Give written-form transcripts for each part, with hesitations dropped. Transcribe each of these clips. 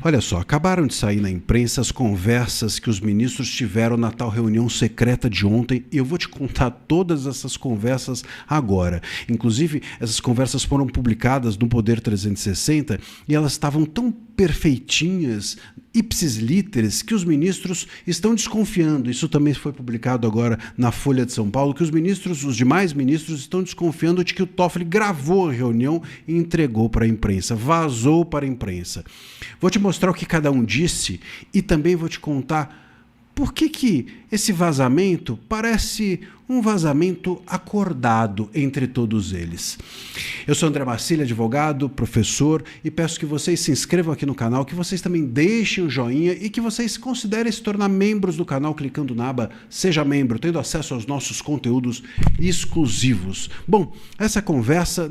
Olha só, acabaram de sair na imprensa as conversas que os ministros tiveram na tal reunião secreta de ontem, e eu vou te contar todas essas conversas agora. Inclusive, essas conversas foram publicadas no Poder 360 e elas estavam tão perfeitinhas, ipsis literis, que os ministros estão desconfiando. Isso também foi publicado agora na Folha de São Paulo, que os demais ministros estão desconfiando de que o Toffoli gravou a reunião e entregou para a imprensa, vazou para a imprensa. Vou te mostrar o que cada um disse e também vou te contar por que esse vazamento parece um vazamento acordado entre todos eles. Eu sou André Marcílio, advogado, professor, e peço que vocês se inscrevam aqui no canal, que vocês também deixem o joinha e que vocês considerem se tornar membros do canal clicando na aba Seja Membro, tendo acesso aos nossos conteúdos exclusivos. Bom, nessa conversa,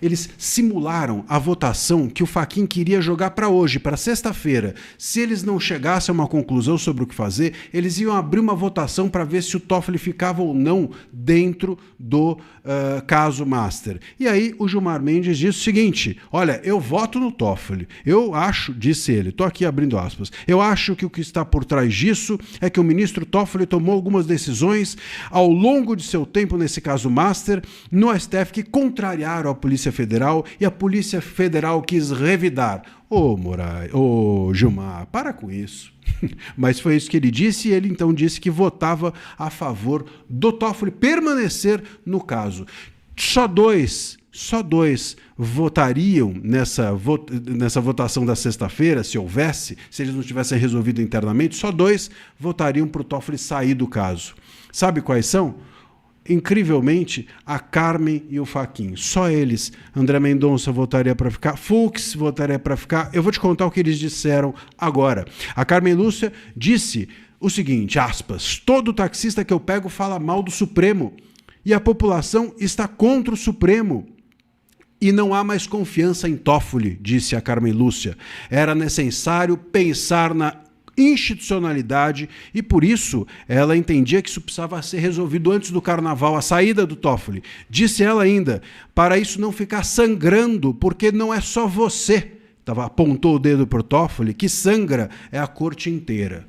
eles simularam a votação que o Fachin queria jogar para hoje, para sexta-feira. Se eles não chegassem a uma conclusão sobre o que fazer, eles iam abrir uma votação para ver se o Toffoli ficava ou não dentro do caso Master. E aí o Gilmar Mendes disse o seguinte: olha, eu voto no Toffoli. Eu acho, disse ele, estou aqui abrindo aspas, eu acho que o que está por trás disso é que o ministro Toffoli tomou algumas decisões ao longo de seu tempo nesse caso Master no STF que contrariaram a Polícia Federal e a Polícia Federal quis revidar. Gilmar, para com isso. Mas foi isso que ele disse, e ele então disse que votava a favor do Toffoli permanecer no caso. Só dois votariam nessa votação da sexta-feira, se houvesse, se eles não tivessem resolvido internamente, só dois votariam para o Toffoli sair do caso. Sabe quais são? Incrivelmente, a Carmen e o Fachin. Só eles. André Mendonça votaria para ficar, Fux votaria para ficar. Eu vou te contar o que eles disseram agora. A Carmen Lúcia disse o seguinte, aspas, todo taxista que eu pego fala mal do Supremo e a população está contra o Supremo. E não há mais confiança em Toffoli, disse a Carmen Lúcia. Era necessário pensar na institucionalidade e por isso ela entendia que isso precisava ser resolvido antes do carnaval, a saída do Toffoli. Disse ela ainda, para isso não ficar sangrando, porque não é só você, apontou o dedo para o Toffoli, que sangra é a corte inteira.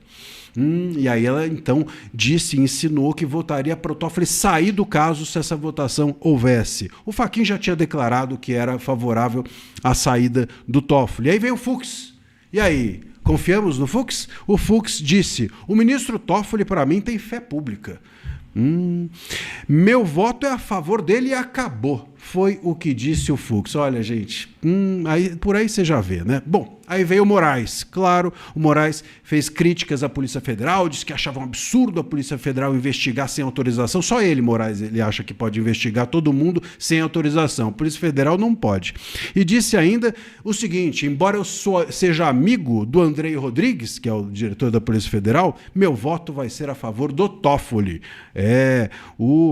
E aí ela então disse, insinuou que votaria para o Toffoli sair do caso se essa votação houvesse. O Fachin já tinha declarado que era favorável à saída do Toffoli. E aí veio o Fux. E aí? Confiamos no Fux? O Fux disse, o ministro Toffoli para mim tem fé pública. Meu voto é a favor dele e acabou. Foi o que disse o Fux. Olha, gente, por aí você já vê, né? Bom, aí veio o Moraes. Claro, o Moraes fez críticas à Polícia Federal, disse que achava um absurdo a Polícia Federal investigar sem autorização. Só ele, Moraes, ele acha que pode investigar todo mundo sem autorização. A Polícia Federal não pode. E disse ainda o seguinte, embora eu seja amigo do Andrei Rodrigues, que é o diretor da Polícia Federal, meu voto vai ser a favor do Toffoli.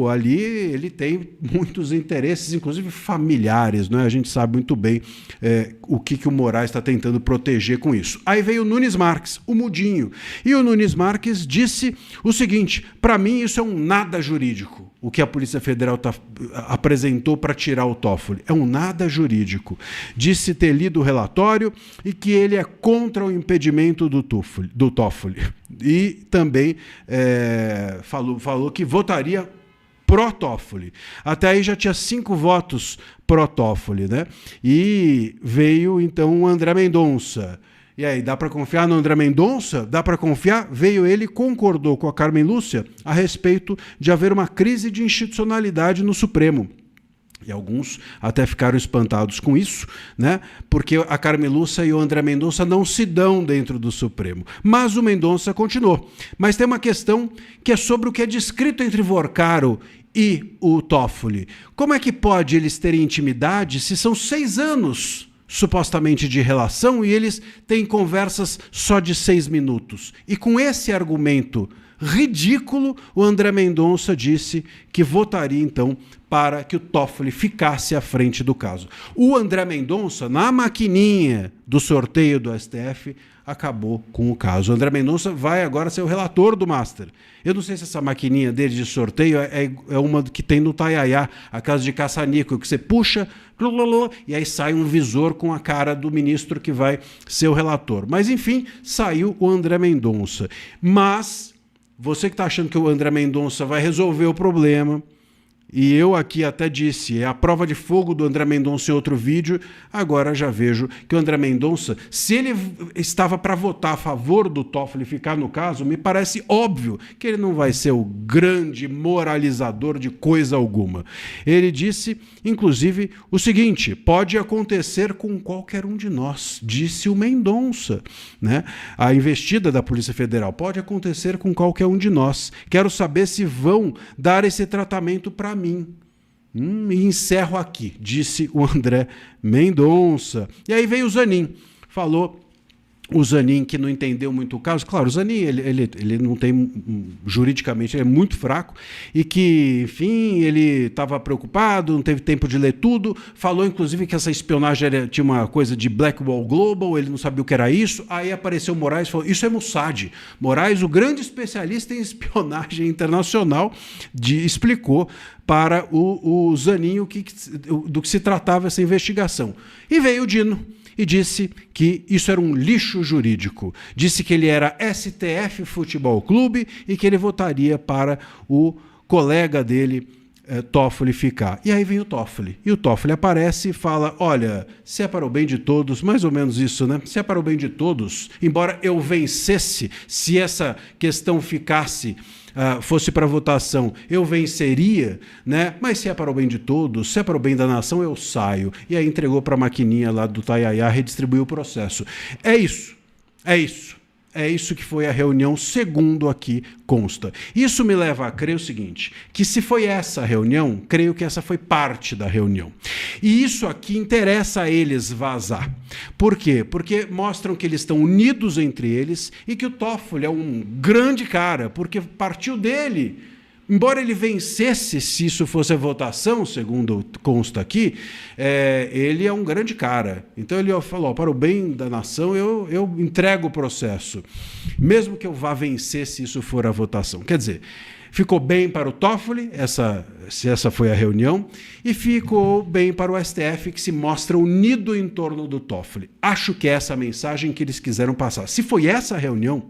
Ali ele tem muitos interesses, inclusive familiares, né? A gente sabe muito bem o que o Moraes está tentando proteger com isso. Aí veio o Nunes Marques, o mudinho. E o Nunes Marques disse o seguinte, para mim isso é um nada jurídico, o que a Polícia Federal apresentou para tirar o Toffoli. É um nada jurídico. Disse ter lido o relatório e que ele é contra o impedimento do Toffoli. E também falou que votaria pró-Toffoli. Até aí já tinha 5 votos pró-Toffoli, né? E veio então o André Mendonça. E aí, dá para confiar no André Mendonça? Dá para confiar? Veio ele e concordou com a Carmen Lúcia a respeito de haver uma crise de institucionalidade no Supremo. E alguns até ficaram espantados com isso, né? Porque a Carmen Lúcia e o André Mendonça não se dão dentro do Supremo. Mas o Mendonça continuou. Mas tem uma questão que é sobre o que é descrito entre Vorcaro e o Toffoli. Como é que pode eles terem intimidade se são 6 anos supostamente de relação e eles têm conversas só de 6 minutos? E com esse argumento ridículo, o André Mendonça disse que votaria então para que o Toffoli ficasse à frente do caso. O André Mendonça, na maquininha do sorteio do STF, acabou com o caso. O André Mendonça vai agora ser o relator do Master. Eu não sei se essa maquininha dele de sorteio é uma que tem no Taiaiá, a casa de caça-níquel, que você puxa e aí sai um visor com a cara do ministro que vai ser o relator. Mas, enfim, saiu o André Mendonça. Mas você que está achando que o André Mendonça vai resolver o problema, e eu aqui até disse, é a prova de fogo do André Mendonça em outro vídeo, agora já vejo que o André Mendonça, se ele estava para votar a favor do Toffoli ficar no caso, me parece óbvio que ele não vai ser o grande moralizador de coisa alguma. Ele disse, inclusive, o seguinte: pode acontecer com qualquer um de nós, disse o Mendonça, né? A investida da Polícia Federal pode acontecer com qualquer um de nós. Quero saber se vão dar esse tratamento para mim. E encerro aqui, disse o André Mendonça. E aí veio o Zanin, falou o Zanin que não entendeu muito o caso. Claro, o Zanin ele não tem, juridicamente, ele é muito fraco e que, enfim, ele estava preocupado, não teve tempo de ler tudo, falou inclusive que essa espionagem tinha uma coisa de Black Wall Global, ele não sabia o que era isso. Aí apareceu o Moraes e falou, isso é Mossad. Moraes, o grande especialista em espionagem internacional, explicou para o Zanin do que se tratava essa investigação. E veio o Dino e disse que isso era um lixo jurídico. Disse que ele era STF Futebol Clube e que ele votaria para o colega dele, Toffoli, ficar. E aí vem o Toffoli. E o Toffoli aparece e fala, olha, se é para o bem de todos, mais ou menos isso, né? Se é para o bem de todos, embora eu vencesse, se essa questão ficasse, fosse para votação, eu venceria, né? Mas se é para o bem de todos, se é para o bem da nação, eu saio. E aí entregou para a maquininha lá do Taiaiá, redistribuiu o processo. É isso. É isso que foi a reunião, segundo aqui consta. Isso me leva a crer o seguinte, que se foi essa a reunião, creio que essa foi parte da reunião. E isso aqui interessa a eles vazar. Por quê? Porque mostram que eles estão unidos entre eles e que o Toffoli é um grande cara, porque partiu dele. Embora ele vencesse, se isso fosse a votação, segundo consta aqui, ele é um grande cara. Então ele falou, para o bem da nação, eu entrego o processo, mesmo que eu vá vencer se isso for a votação. Quer dizer, ficou bem para o Toffoli, se essa foi a reunião, e ficou bem para o STF, que se mostra unido em torno do Toffoli. Acho que é essa a mensagem que eles quiseram passar. Se foi essa a reunião,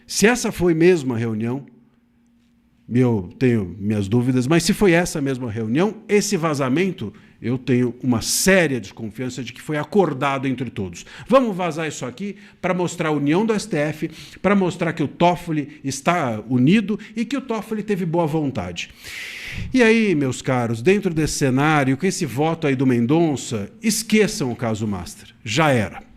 se essa foi mesmo a reunião, eu tenho minhas dúvidas, mas se foi essa mesma reunião, esse vazamento, eu tenho uma séria desconfiança de que foi acordado entre todos. Vamos vazar isso aqui para mostrar a união do STF, para mostrar que o Toffoli está unido e que o Toffoli teve boa vontade. E aí, meus caros, dentro desse cenário, com esse voto aí do Mendonça, esqueçam o caso Master. Já era.